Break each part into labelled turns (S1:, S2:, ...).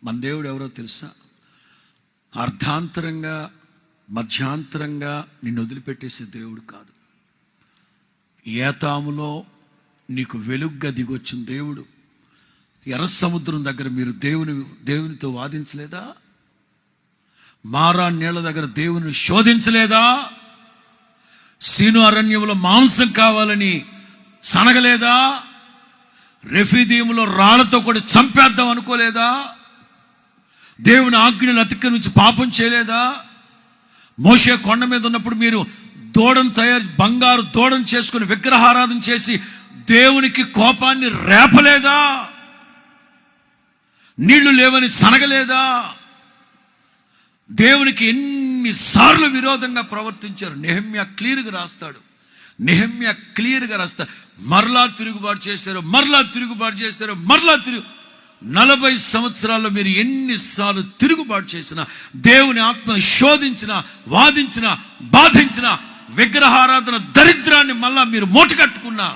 S1: మన దేవుడు ఎవరో తెలుసా? అర్ధాంతరంగా మధ్యాంతరంగా నిన్ను వదిలిపెట్టేసే దేవుడు కాదు. ఏతాములో నీకు వెలుగ్గా దిగొచ్చిన దేవుడు. ఎర్ర సముద్రం దగ్గర మీరు దేవునితో వాదించలేదా? మారా నీళ్ళ దగ్గర దేవుని శోధించలేదా? సీను అరణ్యంలో మాంసం కావాలని సనగలేదా? రెఫీదీములో రాళ్లతో కూడా చంపేద్దాం అనుకోలేదా? దేవుని ఆజ్ఞను అతిక్రమించి పాపం చేయలేదా? మోషే కొండ మీద ఉన్నప్పుడు మీరు బంగారు దూడను చేసుకుని విగ్రహారాధన చేసి దేవునికి కోపాన్ని రేపలేదా? నీళ్లు లేవని సనగలేదా? దేవునికి ఎన్నిసార్లు విరోధంగా ప్రవర్తించారు. నెహెమ్యా క్లియర్గా రాస్తాడు. మరలా తిరుగుబాటు చేశారు, 40 సంవత్సరాల్లో మీరు ఎన్నిసార్లు తిరుగుబాటు చేసినా, దేవుని ఆత్మను శోధించిన, వాదించిన, బాధించిన, విగ్రహారాధన దరిద్రాన్ని మళ్ళా మీరు మూటకట్టుకున్నా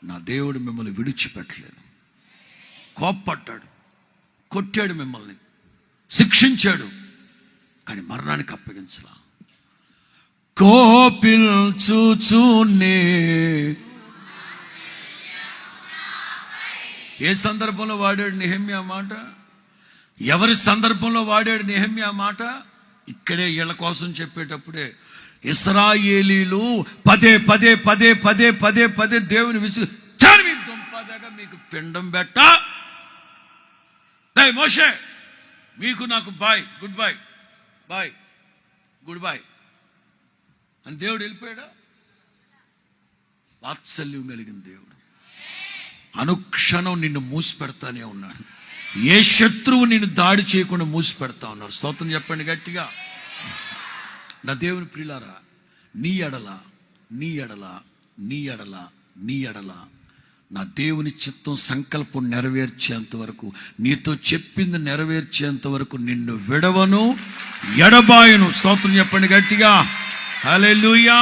S1: నా దేవుడు మిమ్మల్ని విడిచిపెట్టలేదు. కోప్పడ్డాడు, కొట్టాడు, మిమ్మల్ని శిక్షించాడు, కానీ మరణానికి అప్పగించలా. కోపిల్చుచునే ఏ సందర్భంలో వాడాడు నెహెమ్యా మాట? ఎవరి సందర్భంలో వాడాడు నెహెమ్యా మాట? ఇక్కడే వీళ్ళ కోసం చెప్పేటప్పుడే ఇశ్రాయేలీలు పదే దేవుని దుంపదగా మీకు పిండం పెట్ట, మోషే మీకు నాకు గుడ్ బై అని దేవుడు వెళ్ళిపోయాడా? వాత్సల్యం కలిగిన దేవుడు అనుక్షణం నిన్ను మూసి పెడతానే ఉన్నాడు. ఏ శత్రువు నిన్ను దాడి చేయకుండా మూసి పెడతా ఉన్నారు. స్తోత్రం చెప్పండి గట్టిగా. నా దేవుని ప్రియులారా, నీ ఎడల నా దేవుని చిత్తం సంకల్పం నెరవేర్చేంత వరకు, నీతో చెప్పింది నెరవేర్చేంత వరకు నిన్ను విడవను, ఎడబాయను. స్తోత్రం చెప్పండి గట్టిగా. హల్లెలూయా.